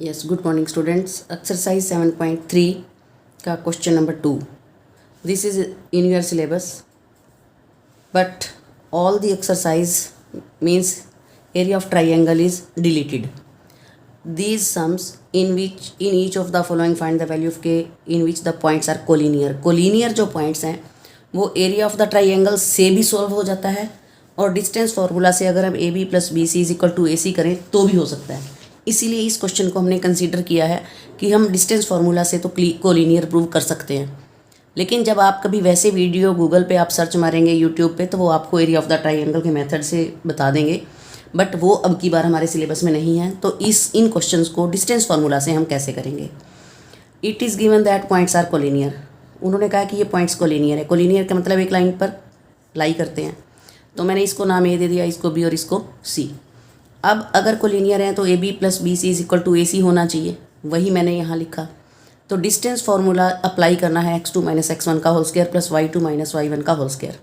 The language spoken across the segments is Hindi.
Yes, good morning students. Exercise 7.3 का question number 2. This is in your syllabus, but all the exercise means area of triangle is deleted. These sums in each of the following find the value of k in which the points are collinear. Collinear जो points हैं वो area of the triangle से भी solve हो जाता है और डिस्टेंस फार्मूला से अगर हम A B plus B C is equal to A C करें तो भी हो सकता है। इसीलिए इस क्वेश्चन को हमने कंसीडर किया है कि हम डिस्टेंस फार्मूला से तो कोलिनियर प्रूव कर सकते हैं, लेकिन जब आप कभी वैसे वीडियो गूगल पे आप सर्च मारेंगे यूट्यूब पे तो वो आपको एरिया ऑफ द ट्राइंगल के मेथड से बता देंगे, बट वो अब की बार हमारे सिलेबस में नहीं है। तो इन क्वेश्चंस को डिस्टेंस फार्मूला से हम कैसे करेंगे। It is given that points are collinear. उन्होंने कहा कि ये पॉइंट्स कोलिनियर है। कोलिनियर का मतलब एक लाइन पर लाई करते हैं, तो मैंने इसको नाम ए दे दिया, इसको बी और इसको सी। अब अगर कोलिनियर है तो A B plus B C is equal to A C होना चाहिए, वही मैंने यहाँ लिखा। तो डिस्टेंस फार्मूला अप्लाई करना है x2 माइनस x1 का whole square plus y2 minus y1 का होल स्क्वायर।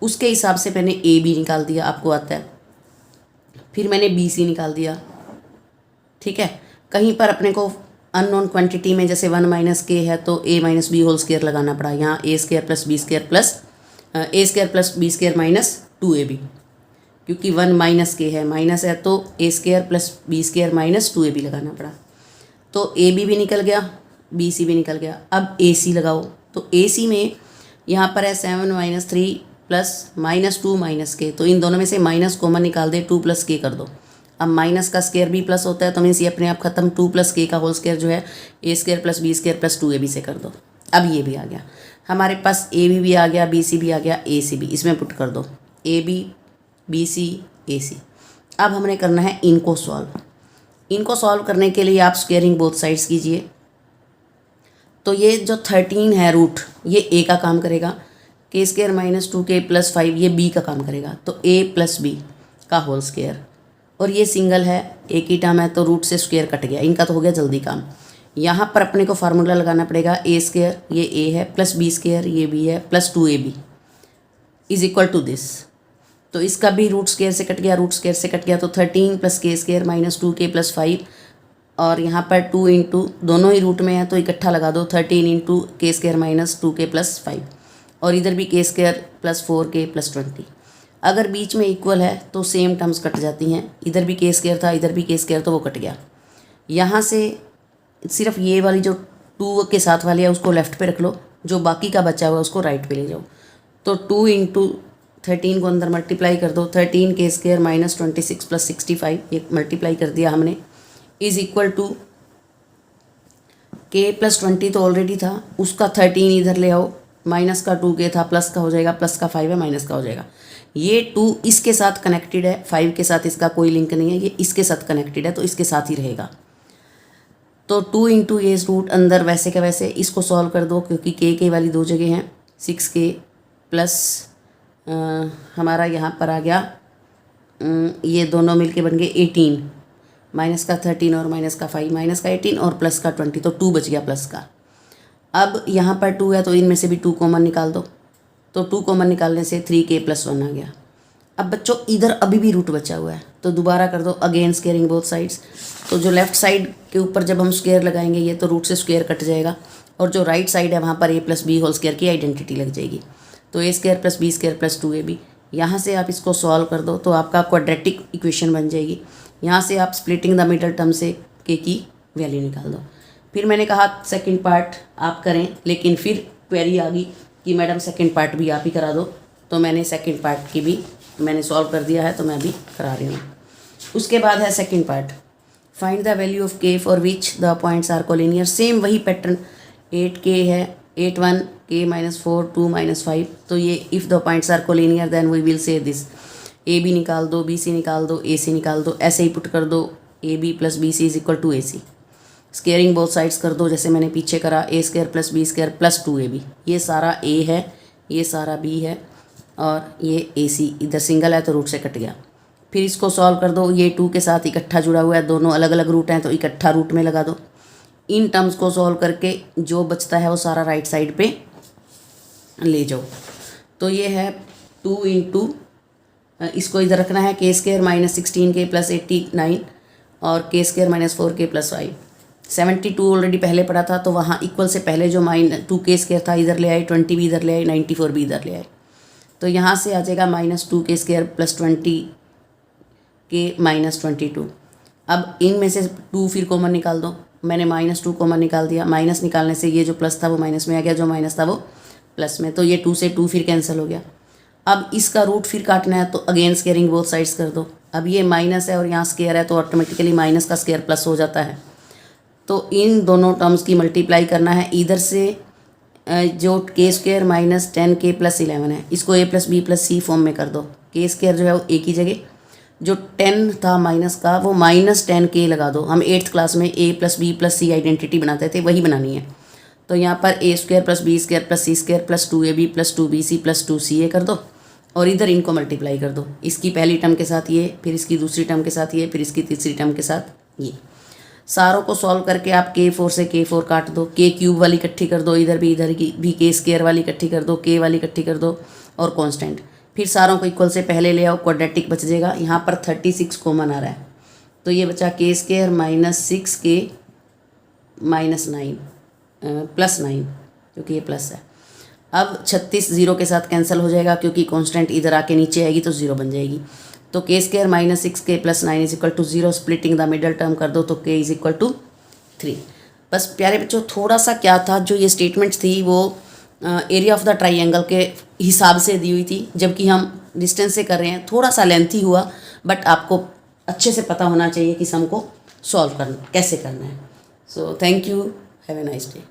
उसके हिसाब से मैंने ए बी निकाल दिया, आपको आता है। फिर मैंने बी सी निकाल दिया, ठीक है। कहीं पर अपने को अननोन क्वांटिटी में जैसे 1 माइनस के है तो a minus B whole square लगाना पड़ा। यहाँ A square plus B square plus B square minus 2ab, क्योंकि 1 माइनस के है, माइनस है तो A square plus B square minus 2ab लगाना पड़ा। तो ए बी भी निकल गया, बी सी भी निकल गया। अब ए सी लगाओ, तो ए सी में यहाँ पर है 7 माइनस 3 प्लस माइनस 2 माइनस के, तो इन दोनों में से माइनस कॉमन निकाल दे, 2 प्लस के कर दो। अब माइनस का स्क्वायर भी प्लस होता है तो मीन्स ये अपने आप खत्म। 2 प्लस के का होल स्क्वायर जो है A square plus B square plus 2ab से कर दो। अब ये भी आ गया हमारे पास, ए बी भी आ गया, बी सी भी आ गया, ए सी भी, इसमें पुट कर दो ए बी सी ए सी। अब हमने करना है इनको सॉल्व। इनको सॉल्व करने के लिए आप स्क्वेयरिंग बोथ साइड्स कीजिए। तो ये जो 13 है रूट, ये ए का काम करेगा, के स्क्वायर माइनस 2k प्लस 5 ये बी का काम करेगा, तो ए प्लस बी का होल स्क्वायर। और ये सिंगल है, एक ही टर्म है तो रूट से स्क्वायर कट गया, इनका तो हो गया जल्दी काम। यहाँ पर अपने को फार्मूला लगाना पड़ेगा, ए स्क्वायर ये ए है प्लस बी स्क्वायर ये बी है plus 2ab is equal to this. तो इसका भी रूट स्क्वायर से कट गया, रूट स्क्वायर से कट गया, तो 13 प्लस के स्क्वायर माइनस 2k प्लस 5, और यहाँ पर 2 इंटू दोनों ही रूट में है तो इकट्ठा लगा दो, 13 इंटू के स्क्वायर माइनस 2k प्लस 5, और इधर भी के स्क्वायर प्लस 4k प्लस 20। अगर बीच में इक्वल है तो सेम टर्म्स कट जाती हैं, इधर भी के स्क्वायर था इधर भी के स्क्वायर, तो वो कट गया। यहाँ से सिर्फ ये वाली जो 2 के साथ वाली है उसको लेफ़्ट पे रख लो, जो बाकी का बचा हुआ है उसको राइट पे ले जाओ। तो 2 इंटू 13 को अंदर मल्टीप्लाई कर दो, 13 के स्क्वायर माइनस 26 प्लस 65 ये मल्टीप्लाई कर दिया हमने, इज़ इक्वल टू के प्लस 20 तो ऑलरेडी था, उसका 13 इधर ले आओ, माइनस का 2k था प्लस का हो जाएगा, प्लस का 5 है माइनस का हो जाएगा। ये 2 इसके साथ कनेक्टेड है, 5 के साथ इसका कोई लिंक नहीं है, ये इसके साथ कनेक्टेड है तो इसके साथ ही रहेगा। तो 2 इंटू ए रूट अंदर वैसे का वैसे, इसको सॉल्व कर दो क्योंकि के वाली 2 जगह हैं। 6k प्लस हमारा यहाँ पर आ गया, ये दोनों मिलके बन गए 18, माइनस का 13 और माइनस का 5, माइनस का 18 और प्लस का 20, तो 2 बच गया प्लस का। अब यहाँ पर 2 है तो इनमें से भी 2 कॉमन निकाल दो, तो 2 कॉमन निकालने से 3k प्लस 1 आ गया। अब बच्चों इधर अभी भी रूट बचा हुआ है तो दोबारा कर दो, अगेन स्क्वेयरिंग बोथ साइड्स। तो जो लेफ्ट साइड के ऊपर जब हम स्क्वेयर लगाएंगे ये तो रूट से स्क्वेयर कट जाएगा, और जो राइट साइड है वहाँ पर A plus B whole square की आइडेंटिटी लग जाएगी। तो A square plus B square plus 2ab, यहाँ से आप इसको सॉल्व कर दो तो आपका क्वाड्रेटिक इक्वेशन बन जाएगी। यहाँ से आप स्प्लिटिंग द मिडल टर्म से के की वैल्यू निकाल दो। फिर मैंने कहा सेकंड पार्ट आप करें, लेकिन फिर क्वेरी आ गई कि मैडम सेकंड पार्ट भी आप ही करा दो, तो मैंने सेकंड पार्ट की भी मैंने सॉल्व कर दिया है तो मैं भी करा रही हूँ। उसके बाद है second part, find the value of K for which the points are collinear. Same वही पैटर्न, 8k है, 8 1 k माइनस 4 2 माइनस 5, तो ये if the points are collinear then we will say this. A b निकाल दो, बी सी निकाल दो, ए सी निकाल दो, ऐसे ही पुट कर दो, A B plus B C is equal to A C. Squaring both sides कर दो जैसे मैंने पीछे करा, A square plus B square plus 2ab, ये सारा ए है ये सारा बी है और ये ए सी इधर सिंगल है तो रूट से कट गया। फिर इसको सॉल्व कर दो, ये 2 के साथ इकट्ठा जुड़ा हुआ है, दोनों अलग अलग रूट हैं तो इकट्ठा रूट में लगा दो। इन टर्म्स को सॉल्व करके जो बचता है वो सारा राइट साइड पे ले जाओ। तो ये है 2 इंटू, इसको इधर रखना है, के स्क्वायर माइनस 16k प्लस 89 और के square minus 4k plus 5। 72 already पहले पढ़ा था, तो वहाँ इक्वल से पहले जो -2k स्क्वायर था इधर ले आए, 20 भी इधर ले आए, 94 भी इधर ले आए। तो यहाँ से आ जाएगा -2k square plus 20k minus 22। अब इनमें से 2 फिर कॉमन निकाल दो। मैंने -2 कॉमन निकाल दिया। माइनस निकालने से ये जो प्लस था वो माइनस में आ गया, जो माइनस था वो प्लस में, तो ये 2 से 2 फिर कैंसिल हो गया। अब इसका रूट फिर काटना है, तो अगेन स्केयरिंग बोथ साइड्स कर दो। अब ये माइनस है और यहाँ स्केयर है, तो ऑटोमेटिकली माइनस का स्केयर प्लस हो जाता है। तो इन दोनों टर्म्स की मल्टीप्लाई करना है। इधर से जो के स्क्वायर माइनस 10k प्लस 11 है, इसको a plus b plus c form में कर दो। के स्क्वायर जो है वो a की जगह, जो 10 था माइनस का वो -10k लगा दो। हम 8th क्लास में a plus b plus c identity बनाते थे, वही बनानी है। तो यहाँ पर a square plus B square plus c square plus 2ab plus 2bc plus 2ca कर दो, और इधर इनको मल्टीप्लाई कर दो। इसकी पहली टर्म के साथ ये, फिर इसकी दूसरी टर्म के साथ ये, फिर इसकी तीसरी टर्म के साथ ये। सारों को सॉल्व करके आप k4 से k4 काट दो, k क्यूब वाली इकट्ठी कर दो, इधर की भी k स्क्वायर वाली इकट्ठी कर दो, k वाली इकट्ठी कर दो, और कांस्टेंट। फिर सारों को इक्वल से पहले ले आओ, क्वाड्रेटिक बच जाएगा। यहाँ पर 36 कॉमन आ रहा है, तो ये बचा k square minus 6k minus 9 plus 9, क्योंकि ये प्लस है। अब 36 0 के साथ कैंसिल हो जाएगा, क्योंकि कांस्टेंट इधर आके नीचे आएगी तो 0 बन जाएगी। तो k square minus 6k plus 9 is equal to 0। Splitting the middle term कर दो, तो k इज इक्वल टू 3। बस प्यारे बच्चों, थोड़ा सा क्या था, जो ये स्टेटमेंट्स थी वो एरिया ऑफ द ट्राइंगल के हिसाब से दी हुई थी, जबकि हम डिस्टेंस से कर रहे हैं। थोड़ा सा लेंथी हुआ, बट आपको अच्छे से पता होना चाहिए कि सम को सॉल्व करना कैसे करना है। So thank you, have a nice day.